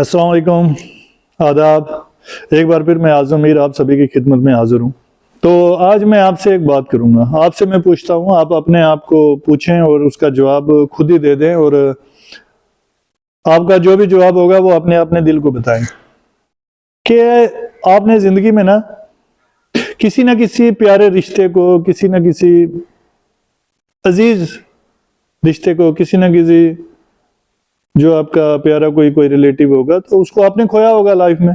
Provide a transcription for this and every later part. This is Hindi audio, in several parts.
अस्सलाम वालेकुम, आदाब। एक बार फिर मैं आज़म मीर आप सभी की खिदमत में हाजिर हूँ। तो आज मैं आपसे एक बात करूँगा। आपसे मैं पूछता हूँ, आप अपने आप को पूछें और उसका जवाब खुद ही दे दें, और आपका जो भी जवाब होगा वो अपने अपने दिल को बताएं कि आपने ज़िंदगी में किसी न किसी प्यारे रिश्ते को, किसी न किसी अजीज़ रिश्ते को, किसी न किसी जो आपका प्यारा कोई रिलेटिव होगा, तो उसको आपने खोया होगा लाइफ में।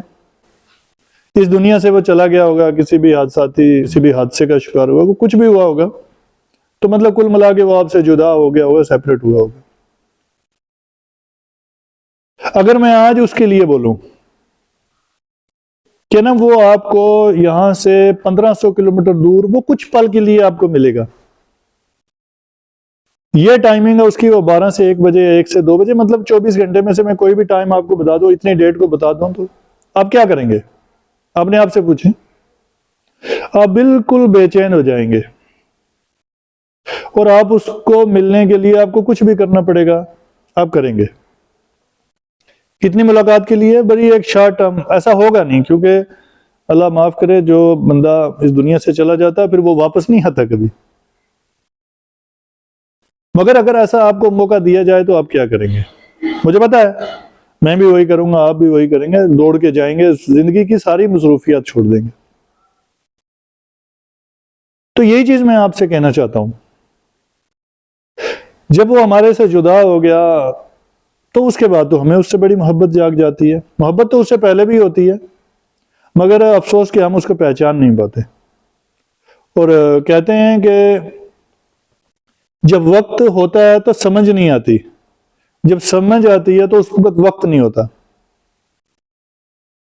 इस दुनिया से वो चला गया होगा, किसी भी हादसे का शिकार हुआ, कुछ भी हुआ होगा। तो मतलब कुल मिला के वो आपसे जुदा हो गया होगा, सेपरेट हुआ होगा। अगर मैं आज उसके लिए बोलूं कि वो आपको यहां से 1500 किलोमीटर दूर वो कुछ पल के लिए आपको मिलेगा, ये टाइमिंग है उसकी, वो 12 से 1 बजे, 1 से 2 बजे, मतलब 24 घंटे में से मैं कोई भी टाइम आपको बता दूं, इतनी डेट को बता दूं, तो आप क्या करेंगे? अपने आप से पूछें। आप बिल्कुल बेचैन हो जाएंगे और आप उसको मिलने के लिए आपको कुछ भी करना पड़ेगा, आप करेंगे। कितनी मुलाकात के लिए? बड़ी एक शॉर्ट टर्म, ऐसा होगा नहीं, क्योंकि अल्लाह माफ करे, जो बंदा इस दुनिया से चला जाता है फिर वो वापस नहीं आता कभी। मगर अगर ऐसा आपको मौका दिया जाए तो आप क्या करेंगे? मुझे पता है, मैं भी वही करूंगा, आप भी वही करेंगे, दौड़ के जाएंगे, जिंदगी की सारी मसरूफियात छोड़ देंगे। तो यही चीज मैं आपसे कहना चाहता हूं। जब वो हमारे से जुदा हो गया तो उसके बाद तो हमें उससे बड़ी मोहब्बत जाग जाती है। मोहब्बत तो उससे पहले भी होती है, मगर अफसोस कि हम उसको पहचान नहीं पाते। और कहते हैं कि जब वक्त होता है तो समझ नहीं आती, जब समझ आती है तो उस वक्त नहीं होता।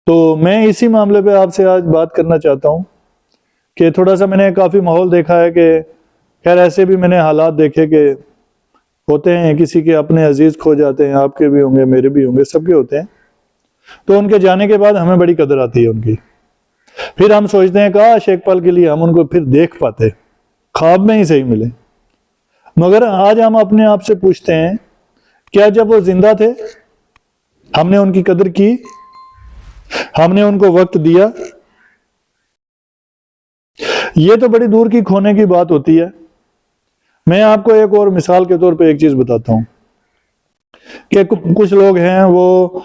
तो मैं इसी मामले पे आपसे आज बात करना चाहता हूं कि थोड़ा सा मैंने काफ़ी माहौल देखा है कि खैर ऐसे भी मैंने हालात देखे कि होते हैं, किसी के अपने अजीज खो जाते हैं, आपके भी होंगे, मेरे भी होंगे, सबके होते हैं। तो उनके जाने के बाद हमें बड़ी कदर आती है उनकी। फिर हम सोचते हैं काश एक पल के लिए हम उनको फिर देख पाते, ख्वाब में ही सही मिले। मगर आज हम अपने आप से पूछते हैं, क्या जब वो जिंदा थे हमने उनकी कदर की? हमने उनको वक्त दिया? ये तो बड़ी दूर की खोने की बात होती है। मैं आपको एक और मिसाल के तौर पे एक चीज बताता हूं कि कुछ लोग हैं, वो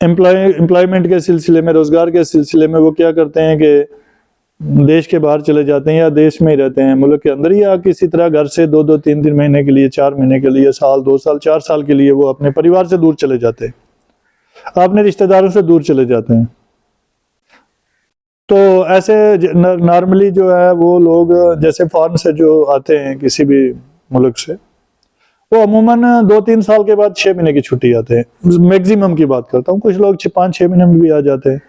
एम्प्लॉयमेंट के सिलसिले में, रोजगार के सिलसिले में वो क्या करते हैं कि देश के बाहर चले जाते हैं, या देश में ही रहते हैं, मुल्क के अंदर, या किसी तरह घर से 2-2, 3-3 महीने के लिए, 4 महीने के लिए, साल, 2 साल, 4 साल के लिए वो अपने परिवार से दूर चले जाते हैं, अपने रिश्तेदारों से दूर चले जाते हैं। तो ऐसे नॉर्मली जो है वो लोग जैसे फॉरेन से जो आते हैं किसी भी मुल्क से, वो अमूमन 2-3 साल के बाद 6 महीने की छुट्टी आते हैं, मैक्सिमम की बात करता हूँ। कुछ लोग 5-6 महीने में भी आ जाते हैं,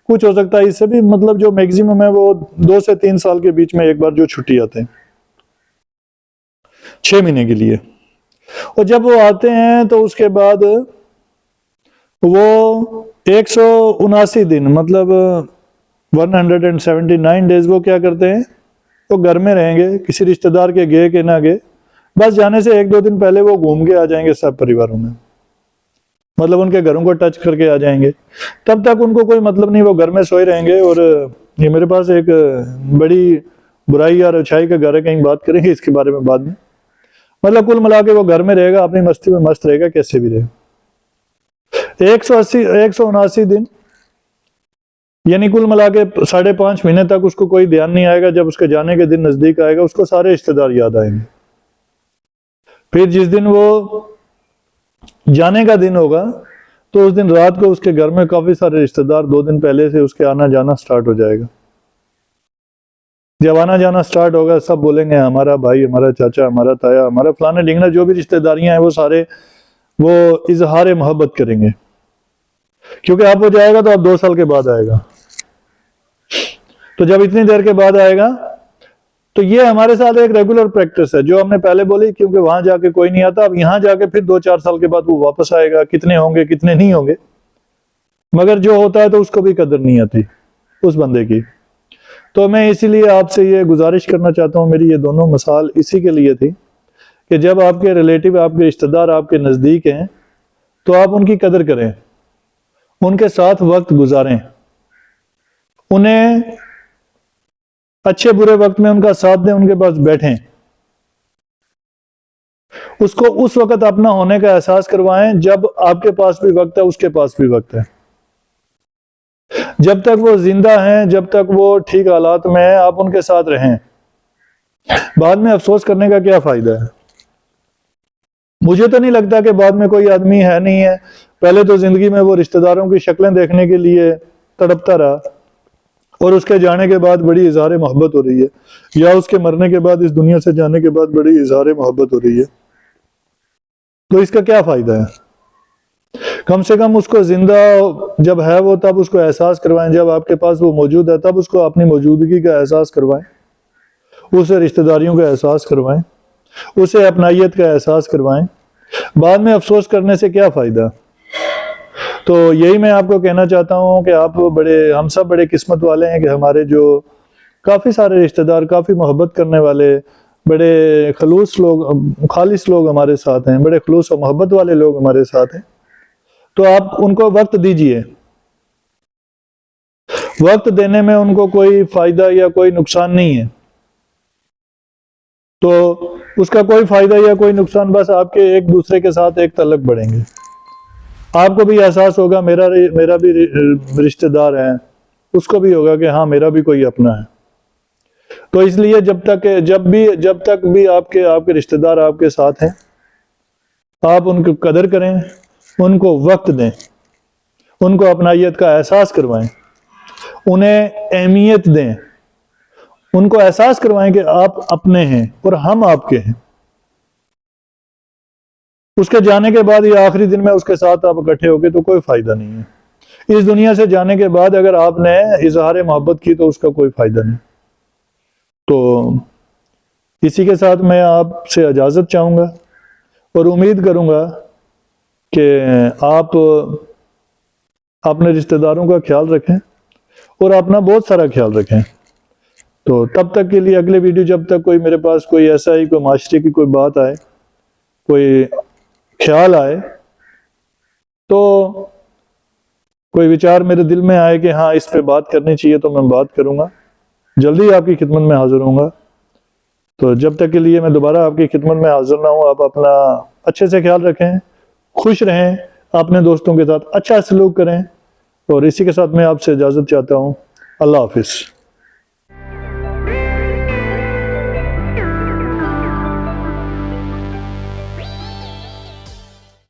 कुछ हो सकता है इससे भी, मतलब जो मैक्सिमम है वो 2 से 3 साल के बीच में एक बार जो छुट्टी आते हैं 6 महीने के लिए। और जब वो आते हैं तो उसके बाद वो 179 दिन, मतलब 179 डेज वो क्या करते हैं, वो घर में रहेंगे, किसी रिश्तेदार के गए कि ना गए, बस जाने से 1-2 दिन पहले वो घूम के आ जाएंगे सब परिवारों में, मतलब उनके घरों को टच करके आ जाएंगे। तब तक उनको कोई मतलब नहीं, वो घर में सोए रहेंगे। और ये मेरे पास एक बड़ी बुराई या अच्छाई का घर है, कहीं बात करेंगे इसके बारे में बाद में। मतलब कुल मिला के वो घर में रहेगा, अपनी मस्ती में मस्त रहेगा, कैसे भी रहे। 179 दिन, यानी कुल मिला के 5.5 महीने तक उसको कोई ध्यान नहीं आएगा। जब उसके जाने के दिन नजदीक आएगा, उसको सारे रिश्तेदार याद आएंगे। फिर जिस दिन वो जाने का दिन होगा, तो उस दिन रात को उसके घर में काफी सारे रिश्तेदार 2 दिन पहले से उसके आना जाना स्टार्ट हो जाएगा। जब आना जाना स्टार्ट होगा, सब बोलेंगे हमारा भाई, हमारा चाचा, हमारा ताया, हमारा फलाना ढिंगना, जो भी रिश्तेदारियां हैं वो सारे वो इजहार मोहब्बत करेंगे। क्योंकि आप वो जाएगा तो अब 2 साल के बाद आएगा, तो जब इतनी देर के बाद आएगा, तो ये हमारे साथ एक रेगुलर प्रैक्टिस है जो हमने पहले बोली, क्योंकि वहां जाके कोई नहीं आता। अब यहां जाके फिर 2-4 साल के बाद वो वापस आएगा, कितने होंगे कितने नहीं होंगे, मगर जो होता है तो उसको भी कदर नहीं आती उस बंदे की। तो मैं इसीलिए आपसे ये गुजारिश करना चाहता हूँ, मेरी ये दोनों मिसाल इसी के लिए थी कि जब आपके रिलेटिव, आपके रिश्तेदार आपके नज़दीक हैं, तो आप उनकी कदर करें, उनके साथ वक्त गुजारें, उन्हें अच्छे बुरे वक्त में उनका साथ दें, उनके पास बैठें, उसको उस वक्त अपना होने का एहसास करवाएं जब आपके पास भी वक्त है, उसके पास भी वक्त है। जब तक वो जिंदा हैं, जब तक वो ठीक हालात में हैं, आप उनके साथ रहें। बाद में अफसोस करने का क्या फायदा है? मुझे तो नहीं लगता कि बाद में कोई आदमी है नहीं है, पहले तो जिंदगी में वो रिश्तेदारों की शक्लें देखने के लिए तड़पता रहा, और उसके जाने के बाद बड़ी इजहार मोहब्बत हो रही है, या उसके मरने के बाद, इस दुनिया से जाने के बाद बड़ी इजहार मोहब्बत हो रही है। तो इसका क्या फायदा है? कम से कम उसको जिंदा जब है वो, तब उसको एहसास करवाएं, जब आपके पास वो मौजूद है तब उसको अपनी मौजूदगी का एहसास करवाएं, उसे रिश्तेदारियों का एहसास करवाएं, उसे अपनाइयत का एहसास करवाएं। बाद में अफसोस करने से क्या फायदा? तो यही मैं आपको कहना चाहता हूँ कि हम सब बड़े किस्मत वाले हैं कि हमारे जो काफ़ी सारे रिश्तेदार, काफ़ी मोहब्बत करने वाले, बड़े खालिस लोग हमारे साथ हैं, बड़े खलूस और मोहब्बत वाले लोग हमारे साथ हैं। तो आप उनको वक्त दीजिए। वक्त देने में उनको कोई फायदा या कोई नुकसान नहीं है, तो उसका कोई फायदा या कोई नुकसान, बस आपके एक दूसरे के साथ एक तल्लक बढ़ेंगे। आपको भी एहसास होगा मेरा भी रिश्तेदार है, उसको भी होगा कि हाँ मेरा भी कोई अपना है। तो इसलिए जब तक भी आपके रिश्तेदार आपके साथ हैं, आप उनकी कदर करें, उनको वक्त दें, उनको अपनाइयत का एहसास करवाएं, उन्हें अहमियत दें, उनको एहसास करवाएं कि आप अपने हैं और हम आपके हैं। उसके जाने के बाद या आखिरी दिन में उसके साथ आप इकट्ठे होगे तो कोई फायदा नहीं है। इस दुनिया से जाने के बाद अगर आपने इजहार मोहब्बत की तो उसका कोई फायदा नहीं। तो इसी के साथ मैं आपसे इजाज़त चाहूँगा और उम्मीद करूँगा कि आप अपने रिश्तेदारों का ख्याल रखें और अपना बहुत सारा ख्याल रखें। तो तब तक के लिए अगले वीडियो, जब तक कोई मेरे पास कोई ऐसा ही कोई माशरे की कोई बात आए, कोई ख्याल आए, तो कोई विचार मेरे दिल में आए कि हाँ इस पे बात करनी चाहिए, तो मैं बात करूँगा। जल्दी आपकी खिदमत में हाजिर होऊंगा। तो जब तक के लिए मैं दोबारा आपकी खिदमत में हाजिर ना हूँ, आप अपना अच्छे से ख्याल रखें, खुश रहें, अपने दोस्तों के साथ अच्छा सलूक करें। और इसी के साथ मैं आपसे इजाज़त चाहता हूँ। अल्लाह हाफिज़।